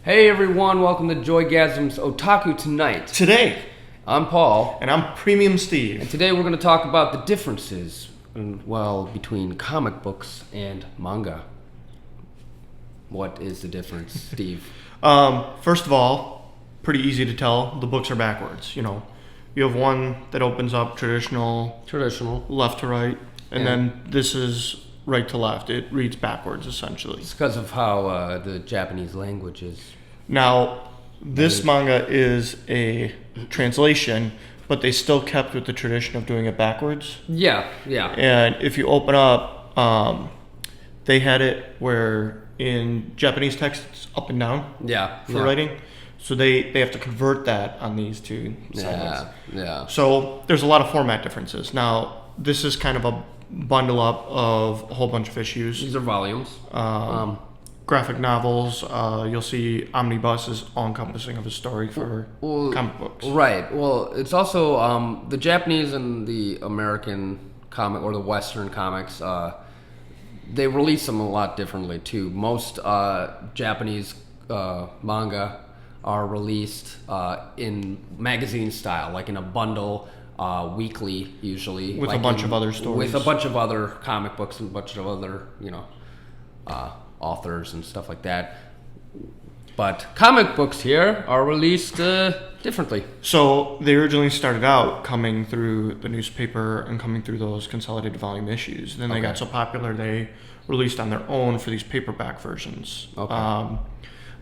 Hey everyone, welcome to Joygasm's Otaku Tonight. Today, I'm Paul. and I'm Premium Steve. And today we're going to talk about the differences, between comic books and manga. What is the difference, Steve? First of all, pretty easy to tell. The books are backwards. You have one that opens up traditional left to right, and then this is right to left. It reads backwards, essentially. It's because of how the Japanese language is. Now, this manga is a translation, but they still kept with the tradition of doing it backwards. Yeah. And if you open up, they had it where in Japanese text it's up and down for writing. So they have to convert that on these two sides. Yeah. So there's a lot of format differences. Now, this is kind of a bundle up of a whole bunch of issues. These are volumes. Graphic novels. You'll see omnibus is all-encompassing of a story for comic books. Right. Well, it's also the Japanese and the American comic or the Western comics. They release them a lot differently too. Most Japanese manga are released in magazine style, like in a bundle, weekly usually, with a bunch of other stories, with a bunch of other comic books and a bunch of other authors and stuff like that. But comic books here are released differently. So they originally started out coming through the newspaper and coming through those consolidated volume issues. Then they got so popular they released on their own for these paperback versions. Okay.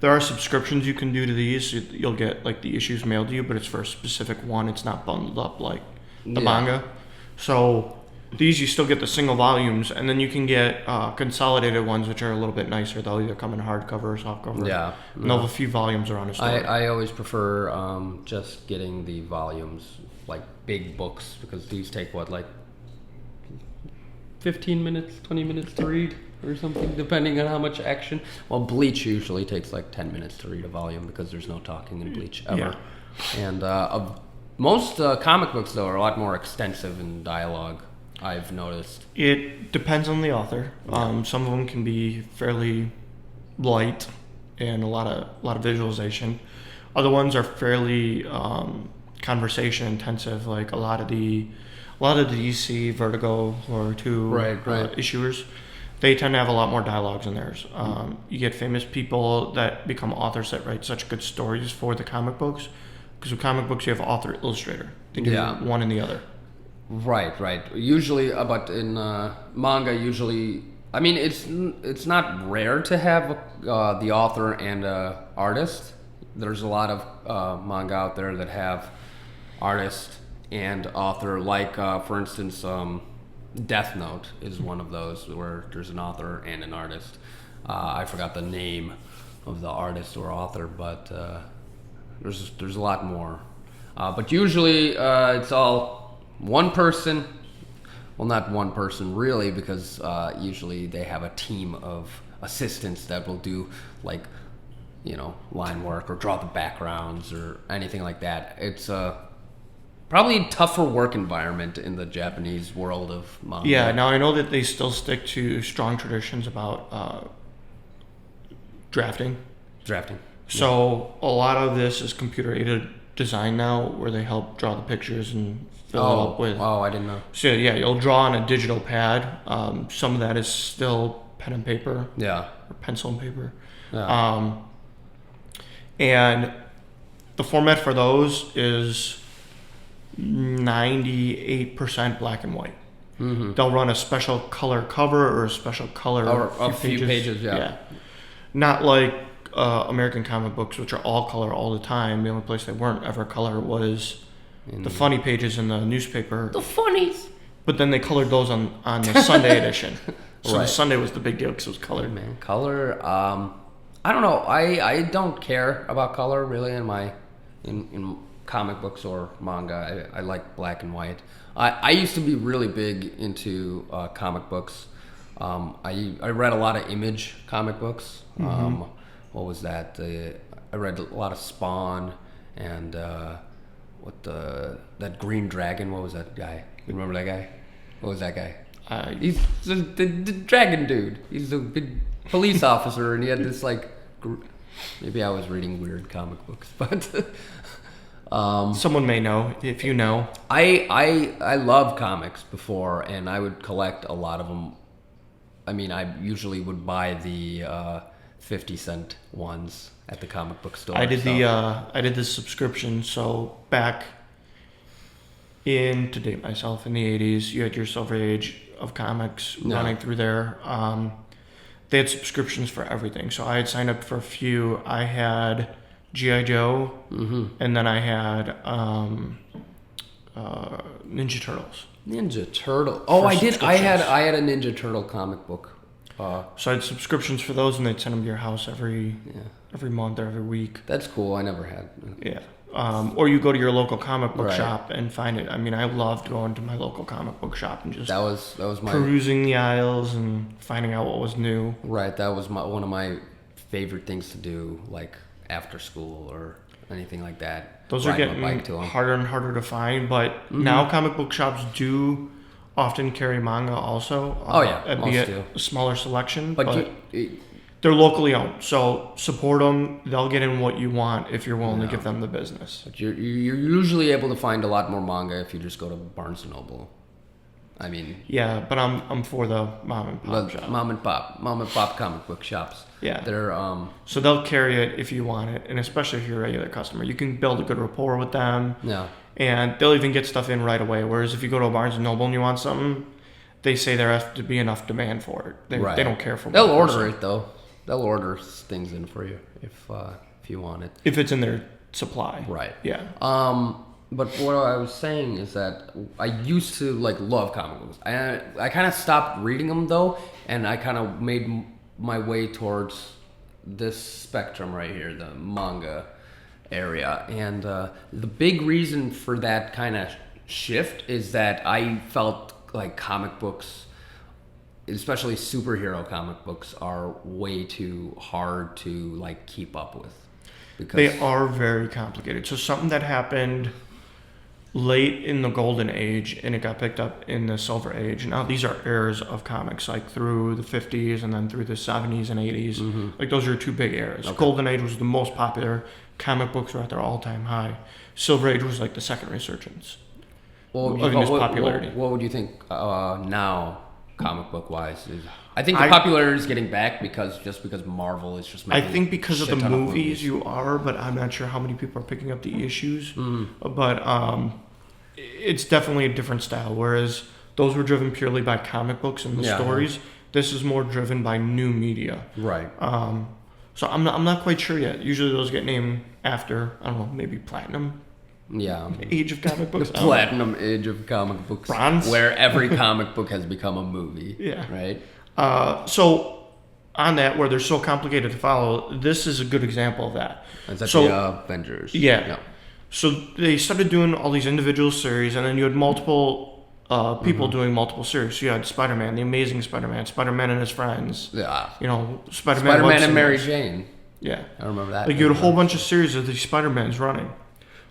There are subscriptions you can do to these. You'll get like the issues mailed to you, but it's for a specific one. It's not bundled up like the manga. So these you still get the single volumes, and then you can get consolidated ones, which are a little bit nicer. They'll either come in hardcover or softcover. Yeah. And they'll have a few volumes around a story. I always prefer just getting the volumes, like big books, because these take 15 minutes, 20 minutes to read or something, depending on how much action. Well, Bleach usually takes like 10 minutes to read a volume because there's no talking in Bleach ever. Yeah. And most comic books, though, are a lot more extensive in dialogue, I've noticed. It depends on the author. Some of them can be fairly light and a lot of visualization. Other ones are fairly conversation intensive, like a lot of the DC Vertigo or two issuers. They tend to have a lot more dialogues in theirs. You get famous people that become authors that write such good stories for the comic books. Because with comic books, you have author illustrator. They do one and the other. Right. Usually, but in manga, I mean, it's not rare to have the author and artist. There's a lot of manga out there that have artist and author, like for instance, Death Note is one of those where there's an author and an artist. I forgot the name of the artist or author, but there's a lot more. But usually it's all one person. Well, not one person really, because usually they have a team of assistants that will do line work or draw the backgrounds or anything like that. It's probably a tougher work environment in the Japanese world of manga. Yeah, now I know that they still stick to strong traditions about drafting. So a lot of this is computer-aided design now, where they help draw the pictures and fill it up with... Oh, I didn't know. So yeah, you'll draw on a digital pad. Some of that is still pen and paper. Yeah. Or pencil and paper. Yeah. And the format for those is 98% black and white. Mm-hmm. They'll run a special color cover or a special color or a few pages. Yeah. Not like American comic books, which are all color all the time. The only place they weren't ever color was the funny pages in the newspaper. The funnies. But then they colored those on the Sunday edition. So the Sunday was the big deal because it was colored. Man, color. I don't know. I don't care about color really in comic books or manga. I like black and white. I used to be really big into comic books. I read a lot of Image comic books. What was that? I read a lot of Spawn and that Green Dragon. What was that guy? You remember that guy? What was that guy? He's the dragon dude. He's a big police officer, and he had this Maybe I was reading weird comic books, but Someone may know if you know. I love comics before, and I would collect a lot of them. I mean, I usually would buy the 50-cent ones at the comic book store. I did the subscription. So back to date myself in the 80s, you had your Silver Age of comics running through there. They had subscriptions for everything. So I had signed up for a few. I had G.I. Joe, and then I had Ninja Turtles. Ninja Turtle. Oh, I did. I had a Ninja Turtle comic book. So I had subscriptions for those, and they'd send them to your house every month or every week. That's cool. I never had. Yeah. Or you go to your local comic book shop and find it. I mean, I loved going to my local comic book shop and just that was my perusing the aisles and finding out what was new. Right, that was one of my favorite things to do, like after school or anything like that. Those are getting harder and harder to find, but now comic book shops do often carry manga also. Most do. A smaller selection, but they're locally owned, so support them. They'll get in what you want if you're willing to give them the business. But you're usually able to find a lot more manga if you just go to Barnes and Noble. I mean, yeah, but I'm for the mom and pop shop. Mom and pop comic book shops. Yeah, they're so they'll carry it if you want it, and especially if you're a regular customer, you can build a good rapport with them. Yeah, and they'll even get stuff in right away. Whereas if you go to a Barnes and Noble and you want something, they say there has to be enough demand for it. They don't care for. They'll order it though. They'll order things in for you if you want it. If it's in their supply. Right. Yeah. But what I was saying is that I used to love comic books. I kind of stopped reading them though, and I kind of made my way towards this spectrum right here, the manga area. And the big reason for that kind of shift is that I felt like comic books, especially superhero comic books, are way too hard to keep up with. Because they are very complicated. So something that happened late in the golden age and it got picked up in the silver age. Now these are eras of comics, through the 50s and then through the 70s and 80s. Those are two big eras. Okay. Golden age was the most popular. Comic books were at their all-time high. Silver age was the second resurgence of popularity. What would you think now, comic book wise? I think the popularity is getting back because Marvel is just making. I think because of the movies you are, but I'm not sure how many people are picking up the issues. But it's definitely a different style. Whereas those were driven purely by comic books and the stories. This is more driven by new media. Right. So I'm not quite sure yet. Usually those get named after, I don't know, maybe platinum. Yeah. Age of comic books. The platinum age of comic books. Bronze. Where every comic book has become a movie. Yeah. Right? So on that, where they're so complicated to follow, this is a good example of that. Is that the Avengers? Yeah. So they started doing all these individual series, and then you had multiple people doing multiple series. So you had Spider-Man, the Amazing Spider-Man, Spider-Man and his friends. Yeah. Spider-Man and Mary Jane. Yeah. I remember that. You had a whole bunch of series of these Spider-Mans running.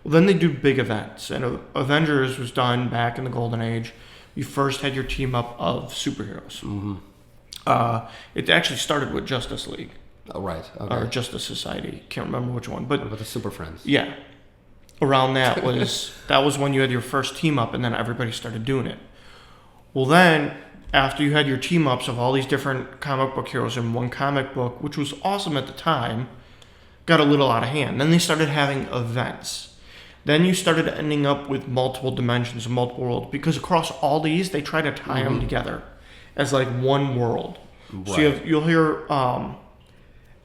Well, then they do big events, and Avengers was done back in the Golden Age. You first had your team up of superheroes. It actually started with Justice League. Oh, right. Okay. Or Justice Society. Can't remember which one. But what about the Super Friends? Yeah. Around that was when you had your first team up, and then everybody started doing it. Well, then, after you had your team ups of all these different comic book heroes in one comic book, which was awesome at the time, got a little out of hand. Then they started having events. Then you started ending up with multiple dimensions and multiple worlds, because across all these, they try to tie them together as one world. Right. So you'll hear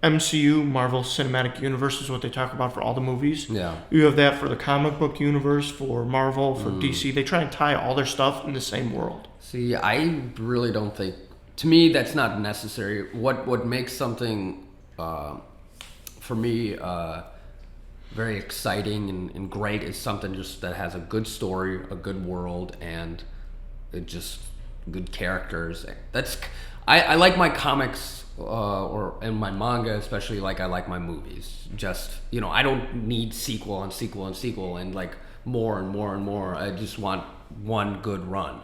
MCU, Marvel Cinematic Universe, is what they talk about for all the movies. Yeah. You have that for the comic book universe, for Marvel, for DC. They try and tie all their stuff in the same world. See, I really don't think, to me, that's not necessary. What makes something, for me, very exciting and great is something just that has a good story, a good world, and it just good characters. I like my comics and my manga, especially I like my movies. Just I don't need sequel and sequel and sequel and more and more and more. I just want one good run.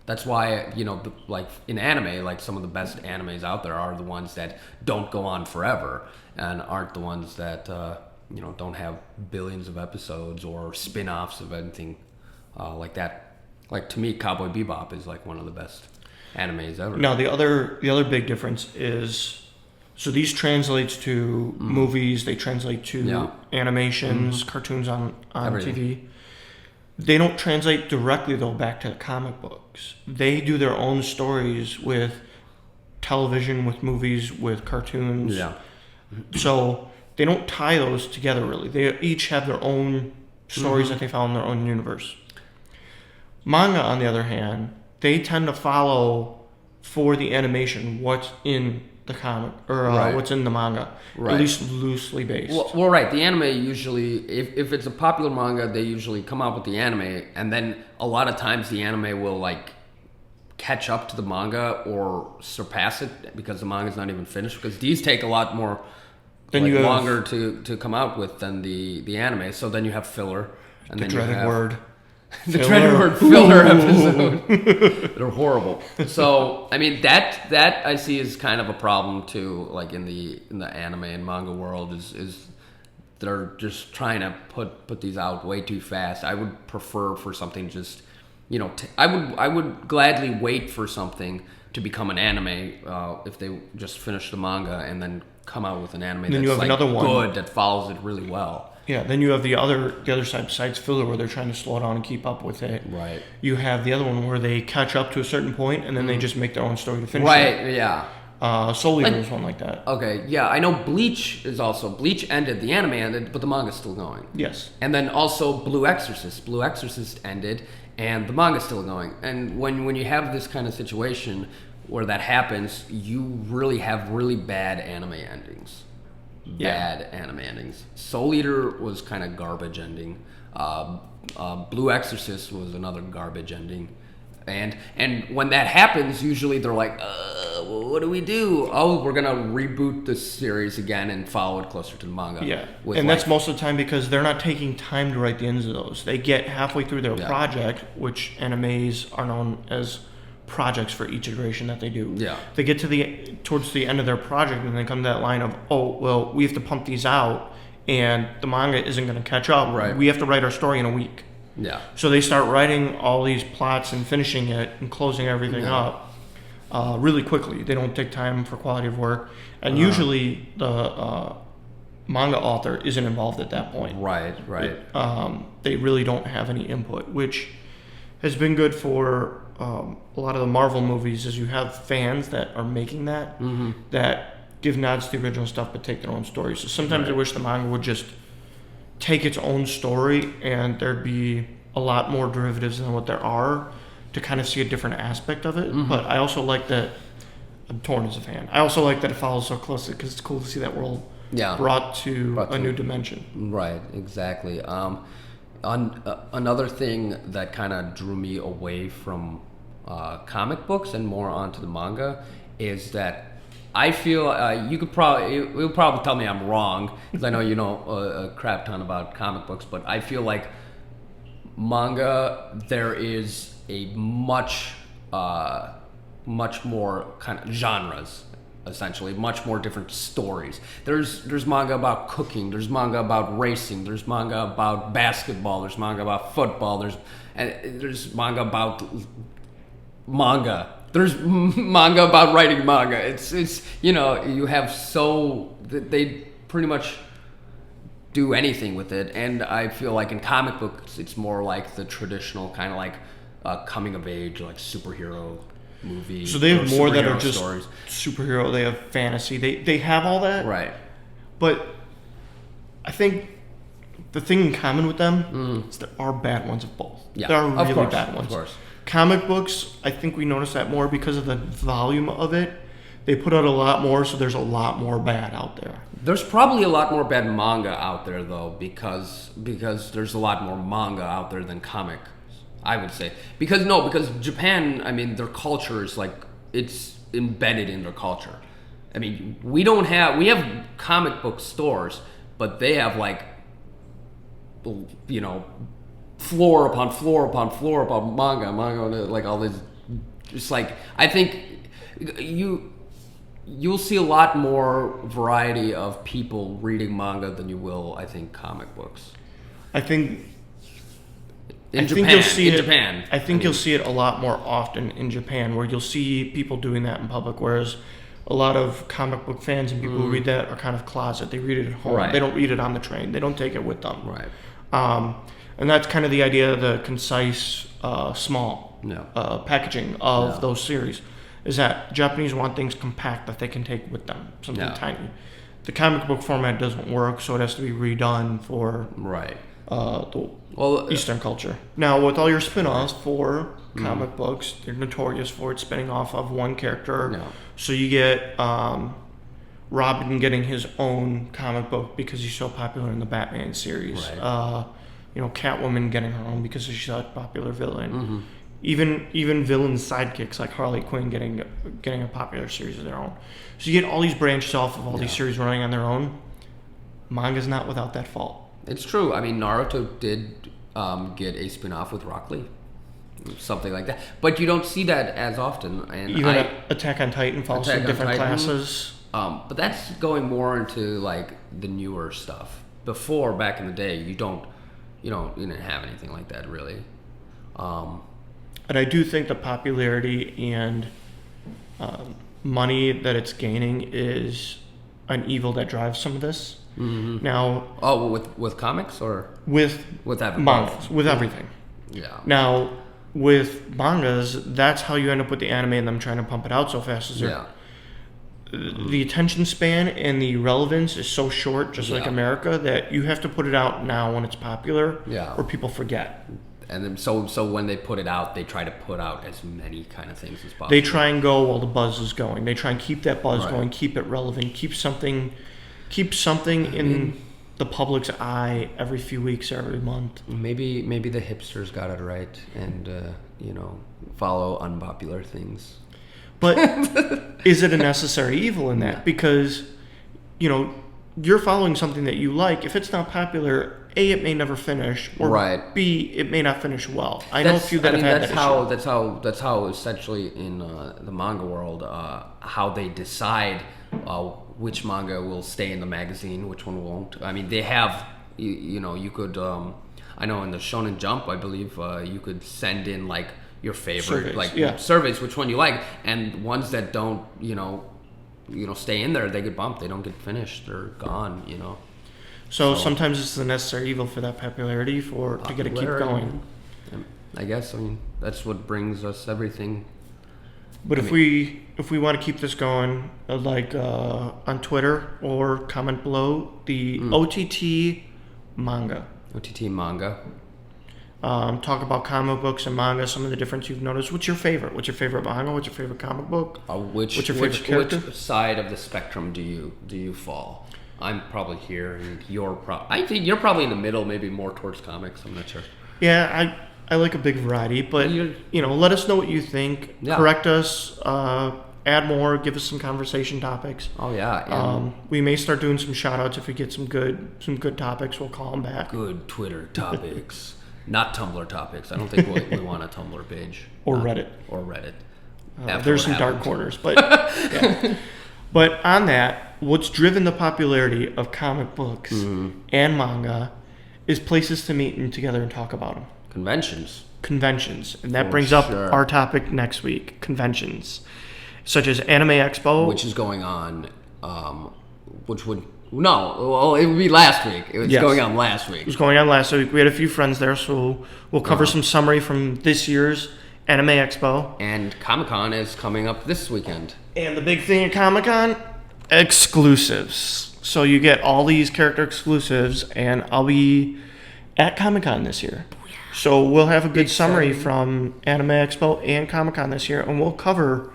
That's why, like in anime, like some of the best animes out there are the ones that don't go on forever and aren't the ones that, don't have billions of episodes or spin-offs of anything like that. Like to me, Cowboy Bebop is like one of the best animes ever. Now the other big difference is, so these translates to movies, they translate to animations, cartoons on TV. They don't translate directly, though, back to the comic books. They do their own stories with television, with movies, with cartoons. Yeah. So they don't tie those together, really. They each have their own stories that they follow in their own universe. Manga, on the other hand, they tend to follow, for the animation, what's in the comic, or what's in the manga. Right. At least loosely based. Well, right. The anime usually, if it's a popular manga, they usually come out with the anime, and then a lot of times the anime will like catch up to the manga or surpass it because the manga's not even finished. Because these take a lot more, longer to come out with than the anime. So then you have filler, and then dreaded word. The dreaded word filler episode. They're horrible. So I mean that I see is kind of a problem too. Like in the anime and manga world is they're just trying to put these out way too fast. I would prefer for something just I would gladly wait for something to become an anime if they just finish the manga and then come out with an anime then that's you have another one good that follows it really well. Yeah, then you have the other side besides filler where they're trying to slow down and keep up with it. Right. You have the other one where they catch up to a certain point and then they just make their own story to finish it. Right, yeah. Soul Eater is one like that. Okay, yeah, I know Bleach ended, the anime ended, but the manga's still going. Yes. And then also Blue Exorcist ended, and the manga's still going. And when you have this kind of situation where that happens, you really have really bad anime endings. Soul Eater was kind of garbage ending. Blue Exorcist was another garbage ending. And when that happens, usually they're like, what do we do? Oh, we're going to reboot this series again and follow it closer to the manga. Yeah, and that's most of the time because they're not taking time to write the ends of those. They get halfway through their project, which animes are known as projects for each iteration that they do. Yeah. They get towards the end of their project and they come to that line of, oh, well, we have to pump these out and the manga isn't going to catch up. Right. We have to write our story in a week. Yeah. So they start writing all these plots and finishing it and closing everything up really quickly. They don't take time for quality of work. And usually the manga author isn't involved at that point. Right. They really don't have any input, which has been good for a lot of the Marvel movies, is you have fans that are making that, that give nods to the original stuff but take their own stories. So sometimes I wish the manga would just take its own story and there'd be a lot more derivatives than what there are to kind of see a different aspect of it. But I also like that, I'm torn as a fan, I also like that it follows so closely because it's cool to see that world brought to a new dimension. Right, exactly. Another thing that kind of drew me away from comic books and more onto the manga is that I feel you'll probably tell me I'm wrong because I know you know a crap ton about comic books, but I feel like manga there is a much more kind of genres, essentially, much more different stories. There's manga about cooking, there's manga about racing, there's manga about basketball, there's manga about football, there's manga about manga. There's manga about writing manga. It's you have they pretty much do anything with it, and I feel like in comic books it's more like the traditional kind of like coming of age, like superhero movie. So they have more that are just stories. Superhero. They have fantasy. They have all that. Right. But I think the thing in common with them is there are bad ones of both. Yeah. There are really bad ones. Of course. Comic books, I think we notice that more because of the volume of it. They put out a lot more, so there's a lot more bad out there. There's probably a lot more bad manga out there though, because there's a lot more manga out there than comic, I would say. Because Japan, I mean, their culture is like, it's embedded in their culture. I mean, we have comic book stores, but they have like, floor upon floor upon floor upon manga, like all these just like I think you'll see a lot more variety of people reading manga than you will, I think, comic books. I think You'll see it. Japan. I think you'll see it a lot more often in Japan, where you'll see people doing that in public, whereas a lot of comic book fans and people who read that are kind of closet. They read it at home. Right. They don't read it on the train. They don't take it with them. Right. And that's kind of the idea of the concise, small packaging of those series, is that Japanese want things compact that they can take with them, something tiny. The comic book format doesn't work, so it has to be redone for the Eastern culture. Now, with all your spin-offs for comic books, they're notorious for it spinning off of one character. No. So you get Robin getting his own comic book because he's so popular in the Batman series. Right. Catwoman getting her own because she's a popular villain. Even villain sidekicks like Harley Quinn getting a popular series of their own. So you get all these branches off of all these series running on their own. Manga's not without that fault. It's true. I mean, Naruto did get a spin-off with Rock Lee. Something like that. But you don't see that as often. And even Attack on Titan falls in different classes. But that's going more into like the newer stuff. Before, back in the day, you didn't have anything like that really. And I do think the popularity and money that it's gaining is an evil that drives some of this. Now, with comics or with mangas, with everything. Yeah. Now, with mangas, that's how you end up with the anime and them trying to pump it out so fast. The attention span and the relevance is so short, just like America, that you have to put it out now when it's popular, or people forget. And then so when they put it out, they try to put out as many kind of things as possible. They try and go while the buzz is going. They try and keep that buzz going, keep it relevant, keep something in the public's eye every few weeks or every month. Maybe the hipsters got it right and follow unpopular things. But is it a necessary evil in that? Because you're following something that you like. If it's not popular, A, it may never finish, or B, it may not finish well. I know a few that have had that issue. That's how essentially in the manga world, how they decide which manga will stay in the magazine, which one won't. I mean, they have, you could, I know in the Shonen Jump, I believe, you could send in like your favorite, surveys, which one you like, and ones that don't, stay in there, they get bumped. They don't get finished. They're gone. So sometimes it's the necessary evil for that popularity to get it keep going. I guess. I mean, that's what brings us everything. But if we want to keep this going, like on Twitter or comment below the OTT manga. OTT manga. Talk about comic books and manga, some of the difference you've noticed. What's your favorite? What's your favorite manga? What's your favorite comic book? What's your favorite character? Which side of the spectrum do you fall? I'm probably here, and I think you're probably in the middle, maybe more towards comics. I'm not sure. Yeah, I like a big variety, but let us know what you think. Yeah. Correct us. Add more. Give us some conversation topics. Oh yeah. We may start doing some shout outs if we get some good topics. We'll call them back. Good Twitter topics. Not Tumblr topics. I don't think we want a Tumblr page. Or Reddit. There's some dark corners. But But on that, what's driven the popularity of comic books and manga is places to meet and together and talk about them. Conventions. And that brings up our topic next week. Conventions. Such as Anime Expo. Which is going on, it would be last week. It was going on last week. It was going on last week. We had a few friends there, so we'll cover some summary from this year's Anime Expo. And Comic-Con is coming up this weekend. And the big thing at Comic-Con, exclusives. So you get all these character exclusives, and I'll be at Comic-Con this year. So we'll have a good summary from Anime Expo and Comic-Con this year, and we'll cover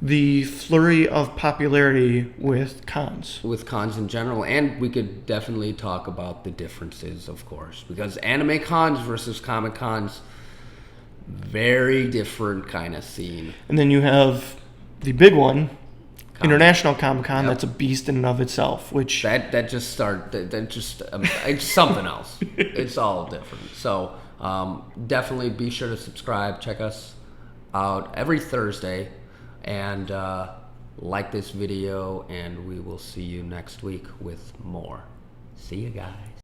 the flurry of popularity with cons. With cons in general, and we could definitely talk about the differences, of course, because anime cons versus comic cons, very different kind of scene. And then you have the big one, International Comic-Con. That's a beast in and of itself. Which it's something else. It's all different. So definitely be sure to subscribe. Check us out every Thursday. And like this video, and we will see you next week with more. See you guys.